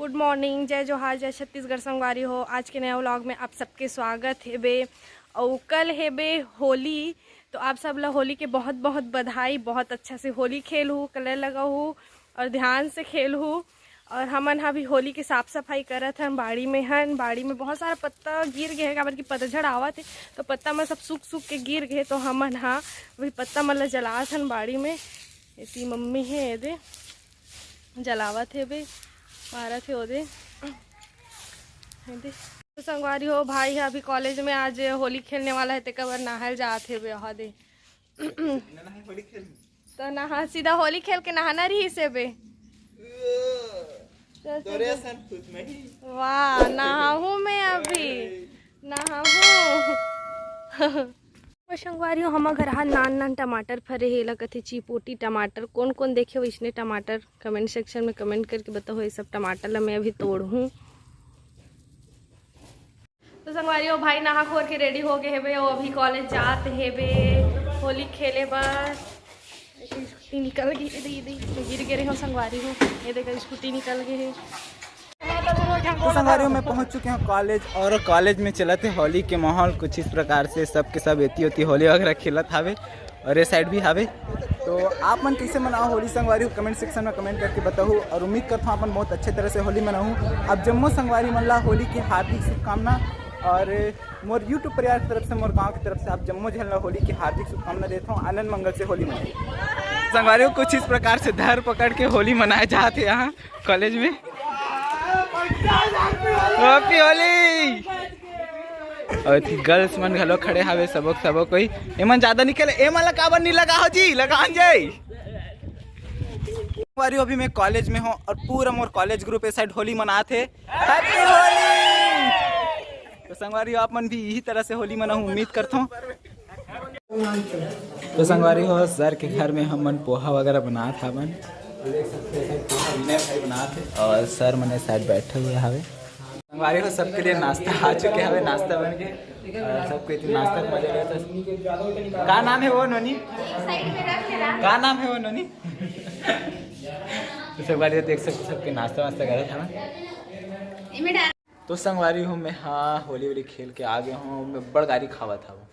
Good morning, जय जोहार, जय छत्तीसगढ़ संगवारी हो। आज के नए व्लॉग में आप सबके स्वागत है बे। और कल है बे होली, तो आप सब लोग होली के बहुत बहुत बधाई। बहुत अच्छा से होली खेल हूँ, कलर लगा हूँ और ध्यान से खेल हूँ। और हमन अभी होली की साफ़ सफाई करत हन बाड़ी में। बाड़ी में बहुत सारा पत्ता गिर गए हैं, काबर की पतझड़ आवत है तो पत्ता में सब सूख सूख के गिर गए। तो हमन वही पत्ता मतलब जलात हन बाड़ी में। इसी मम्मी है ये जलावत है बे, मारत है ओदे। तो संगवारी हो भाई है अभी कॉलेज में आज होली खेलने वाला है, तेकर नहाल जात है बे वहाँ दे। तो नहा सीधा होली खेल के नहाना रही से बे। वाह, नहाऊँ मैं अभी, नहाऊँ। संगवारी हो हम घर नान नान टमाटर फरे हे, कथे चिपोटी टमाटर। कौन कौन देखे वैसने टमाटर कमेंट सेक्शन में कमेंट करके बताओ। ये सब टमाटर ला मैं अभी तोड़ूँ। तो संगवारी हो भाई नहा खोर के रेडी हो गए है बे, वो अभी कॉलेज जाते है बे होली खेले बर। स्कूटी निकल गई है, गिर गिरे हो संगवारी हो, ये देखो स्कूटी निकल गई है। तो संगवारी मैं पहुंच चुके हैं कॉलेज, और कॉलेज में चलत है होली के माहौल कुछ इस प्रकार से। सब के सब एती होती होली वगैरह खेलत हावे, और ये साइड भी हावे। तो आप मन कैसे मनाओ होली संगवारी कमेंट सेक्शन में कमेंट करके बताओ, और उम्मीद करता हूँ अपन बहुत अच्छे तरह से होली मनाऊँ। अब जम्मो संगवारी मन ला होली की हार्दिक शुभकामना, और मोर यूट्यूब परिवार की तरफ से, मोर गाँव की तरफ से आप जम्मो झन ला होली की हार्दिक शुभकामना देता हूँ। आनंद मंगल से होली मनाए। संगवारी कुछ इस प्रकार से धर पकड़ के होली मनाए जाते हैं यहाँ कॉलेज में। हैप्पी होली। और गर्ल्स मन घलो खड़े हावे, सबो कोई एमन ज्यादा निकले एमन ला काबर नहीं लगा हो जी, लगान जाई। संगवारी अभी मैं कॉलेज में हूँ, और पूरा मोर कॉलेज ग्रुप इस साइड होली मनाते। हैप्पी होली। तो संगवारी आप मन भी यही तरह से होली मनाऊं उम्मीद करता हूँ। तो संगवारी हो सर के घर में हम मन पोहा वगैरह बना था मन, देख सकते हैं पोहा भाई बना थे, और सर मने साइड बैठे हुए हावे। संगवारी हो सबके लिए नाश्ता आ चुके हवे, नाश्ता बन के सबके नाश्ता मजा लेते। का नाम है वो नोनी, का नाम है वो नोनी। तो संगवारी देख सकते सबके नाश्ता वास्ता करे था। तो संगवारी हूँ मैं, हाँ होली वोली खेल के आ गया हूँ। मैं बड़ गाड़ी खावा था वो,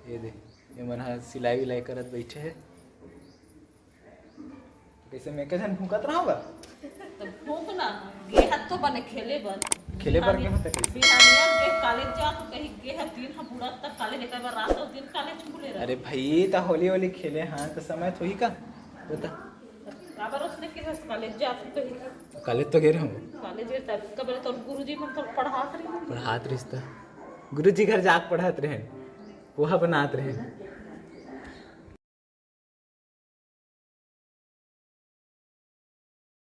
ये देख ये मन सिलाई विलाई करत बैठे है। कैसे मैं कैसे भूकत रहा होगा तो भूकना गेहत तो बने खेले बर के होता कैसे बिहानिया के कॉलेज जा तो कहीं गेहत दिन हम पूरा तक कॉलेज लेकर बार रात और दिन कॉलेज खुले रहे। अरे भाई ता होली वाली खेले, हाँ तो समय थोड़ी का बता बाबर उसने के कॉलेज जा तो कॉलेज तो गए हम कॉलेज तब कबले तो गुरुजी मन तो पढ़ात रहे गुरुजी घर जाके पढ़ात रहे, पोहा बनात रहे।